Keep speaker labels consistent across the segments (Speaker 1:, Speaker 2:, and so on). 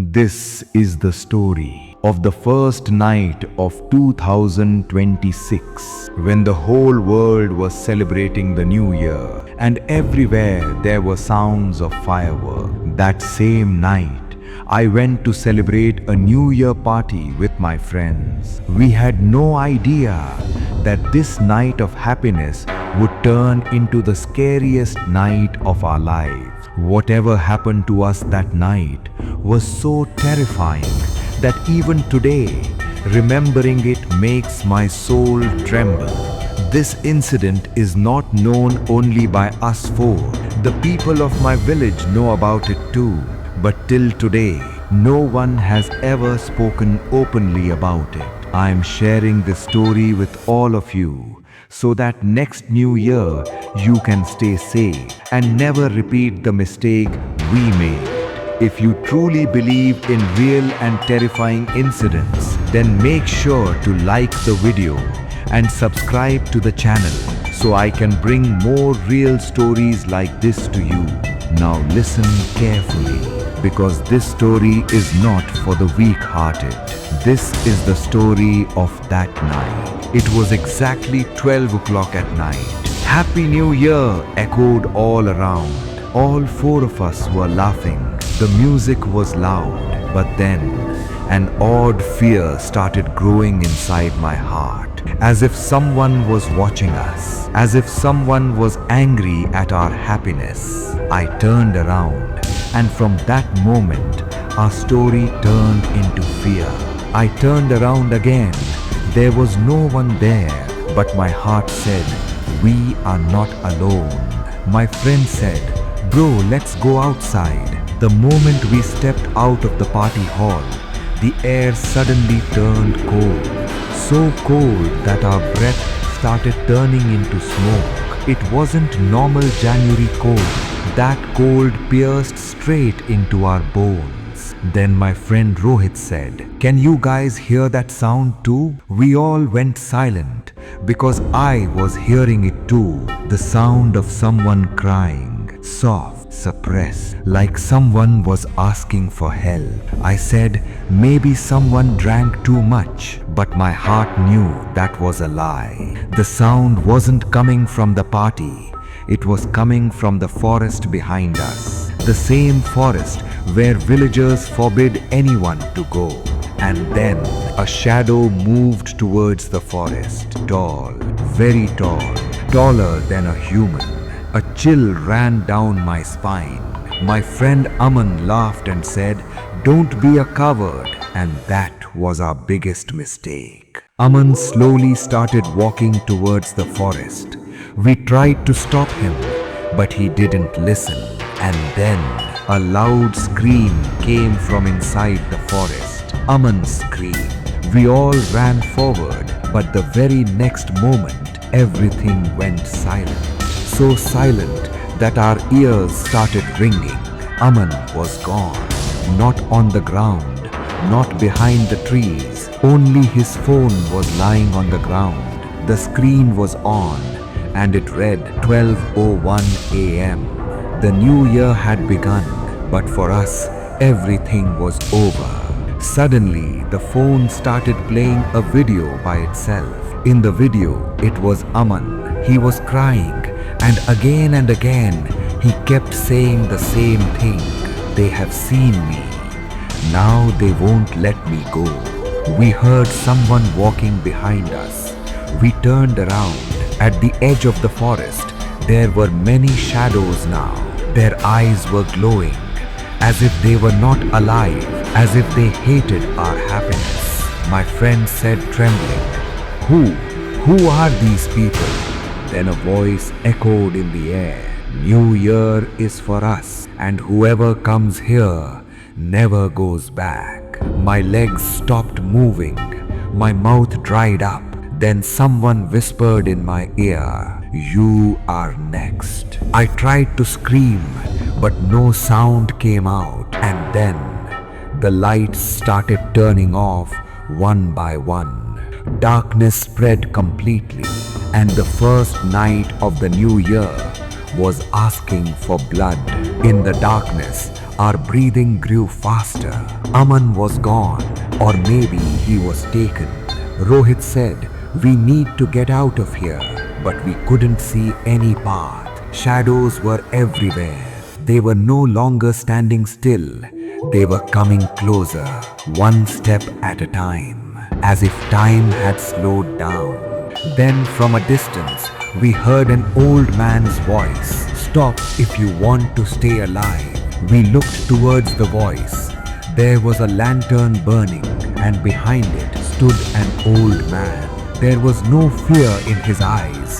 Speaker 1: This is the story of the first night of 2026, when the whole world was celebrating the new year and everywhere there were sounds of fireworks. That same night, I went to celebrate a New Year party with my friends. We had no idea that this night of happiness would turn into the scariest night of our lives. Whatever happened to us that night was so terrifying that even today, remembering it makes my soul tremble. This incident is not known only by us four. The people of my village know about it too. But till today, no one has ever spoken openly about it. I am sharing this story with all of you so that next new year you can stay safe and never repeat the mistake we made. If you truly believe in real and terrifying incidents, then make sure to like the video and subscribe to the channel so I can bring more real stories like this to you. Now listen carefully, because this story is not for the weak-hearted. This is the story of that night. It was exactly 12 o'clock at night. Happy New Year echoed all around. All four of us were laughing. The music was loud, but then an odd fear started growing inside my heart, as if someone was watching us, as if someone was angry at our happiness. I turned around, and from that moment, our story turned into fear. I turned around again. There was no one there, but my heart said, we are not alone. My friend said, bro, let's go outside. The moment we stepped out of the party hall, the air suddenly turned cold. So cold that our breath started turning into smoke. It wasn't normal January cold. That cold pierced straight into our bones. Then my friend Rohit said, can you guys hear that sound too? We all went silent because I was hearing it too. The sound of someone crying, soft, suppressed, like someone was asking for help. I said, maybe someone drank too much, but my heart knew that was a lie. The sound wasn't coming from the party. It was coming from the forest behind us. The same forest where villagers forbid anyone to go. And then a shadow moved towards the forest. Tall, very tall, taller than a human. A chill ran down my spine. My friend Aman laughed and said, don't be a coward. And that was our biggest mistake. Aman slowly started walking towards the forest. We tried to stop him, but he didn't listen. And then a loud scream came from inside the forest. Aman screamed. We all ran forward, but the very next moment, everything went silent. So silent that our ears started ringing. Aman was gone. Not on the ground, not behind the trees. Only his phone was lying on the ground. The screen was on, and it read 12:01 a.m. The new year had begun, but for us, everything was over. Suddenly, the phone started playing a video by itself. In the video, it was Aman. He was crying, and again, he kept saying the same thing. They have seen me. Now they won't let me go. We heard someone walking behind us. We turned around. At the edge of the forest, there were many shadows now. Their eyes were glowing, as if they were not alive, as if they hated our happiness. My friend said, trembling, Who are these people? Then a voice echoed in the air. New Year is for us, and whoever comes here never goes back. My legs stopped moving. My mouth dried up. Then someone whispered in my ear, you are next. I tried to scream, but no sound came out. And then the lights started turning off one by one. Darkness spread completely, and the first night of the new year was asking for blood. In the darkness,
Speaker 2: Our breathing grew faster. Aman was gone, or maybe he was taken. Rohit said, "We need to get out of here." But we couldn't see any path. Shadows were everywhere. They were no longer standing still. They were coming closer, one step at a time, as if time had slowed down. Then from a distance, we heard an old man's voice. "Stop if you want to stay alive." We looked towards the voice. There was a lantern burning, and behind it stood an old man. There was no fear in his eyes,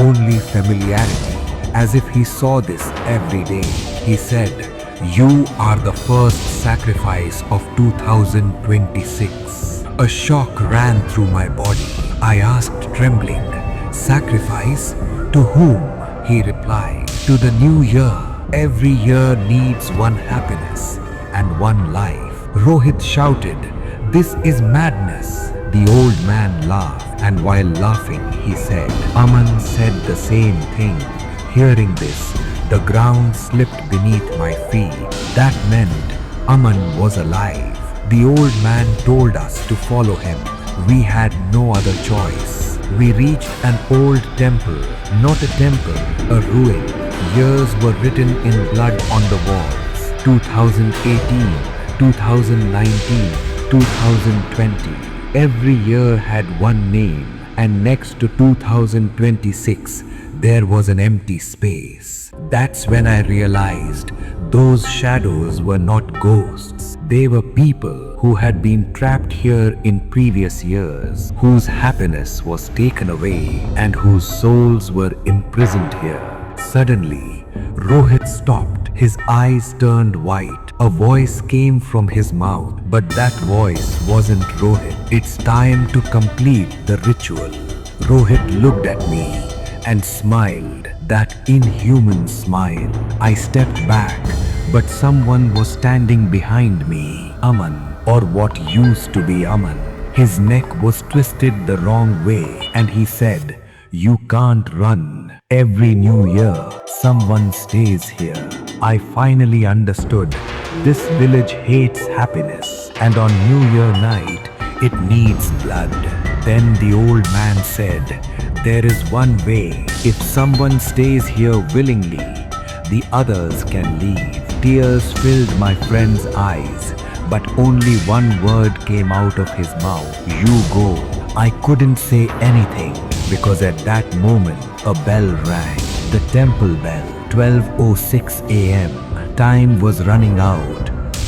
Speaker 2: only familiarity, as if he saw this every day. He said, "You are the first sacrifice of 2026. A shock ran through my body. I asked, trembling, "Sacrifice? To whom?" He replied, "To the new year. Every year needs one happiness and one life." Rohit shouted, "This is madness." The old man laughed, and while laughing, he said, "Aman said the same thing." Hearing this, the ground slipped beneath my feet. That meant Aman was alive. The old man told us to follow him. We had no other choice. We reached an old temple, not a temple, a ruin. Years were written in blood on the walls. 2018, 2019, 2020. Every year had one name, and next to 2026, there was an empty space. That's when I realized those shadows were not ghosts. They were people who had been trapped here in previous years, whose happiness was taken away, and whose souls were imprisoned here. Suddenly, Rohit stopped. His eyes turned white. A voice came from his mouth, but that voice wasn't Rohit. "It's time to complete the ritual." Rohit looked at me and smiled, that inhuman smile. I stepped back, but someone was standing behind me. Aman, or what used to be Aman. His neck was twisted the wrong way, and he said, "You can't run. Every new year, someone stays here." I finally understood. This village hates happiness, and on New Year night, it needs blood. Then the old man said, "There is one way. If someone stays here willingly, the others can leave." Tears filled my friend's eyes, but only one word came out of his mouth: "You go." I couldn't say anything because at that moment a bell rang. The temple bell. 12:06 a.m. Time was running out.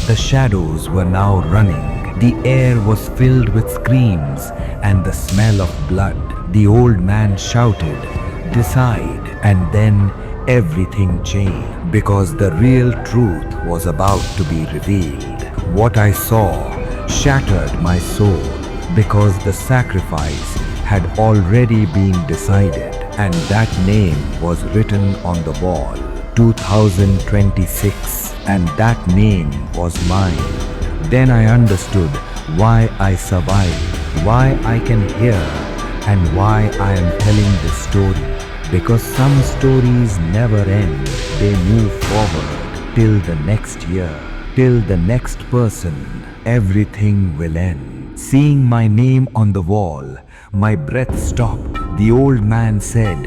Speaker 2: The shadows were now running. The air was filled with screams and the smell of blood. The old man shouted, "Decide." And then everything changed, because the real truth was about to be revealed. What I saw shattered my soul, because the sacrifice had already been decided, and that name was written on the wall. 2026, and that name was mine. Then I understood why I survived, why I can hear, and why I am telling this story. Because some stories never end. They move forward till the next year, till the next person. Everything will end. Seeing my name on the wall, my breath stopped. The old man said,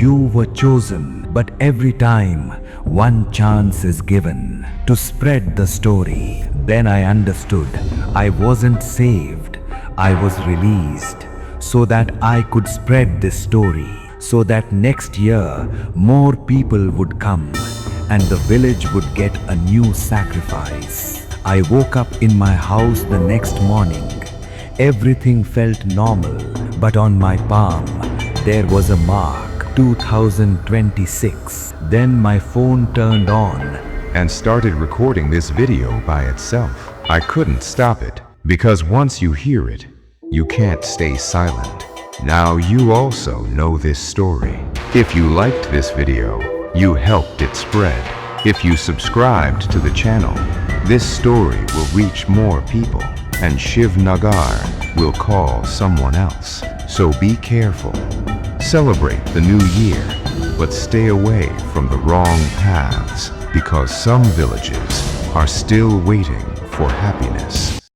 Speaker 2: "You were chosen, but every time, one chance is given to spread the story." Then I understood. I wasn't saved. I was released, so that I could spread this story, so that next year more people would come and the village would get a new sacrifice. I woke up in my house the next morning. Everything felt normal, but on my palm there was a mark, 2026. Then my phone turned on
Speaker 1: and started recording this video by itself. I couldn't stop it, because once you hear it, you can't stay silent. Now you also know this story. If you liked this video, you helped it spread. If you subscribed to the channel, this story will reach more people, and Shiv Nagar will call someone else. So be careful. Celebrate the new year, but stay away from the wrong paths, because some villages are still waiting for happiness.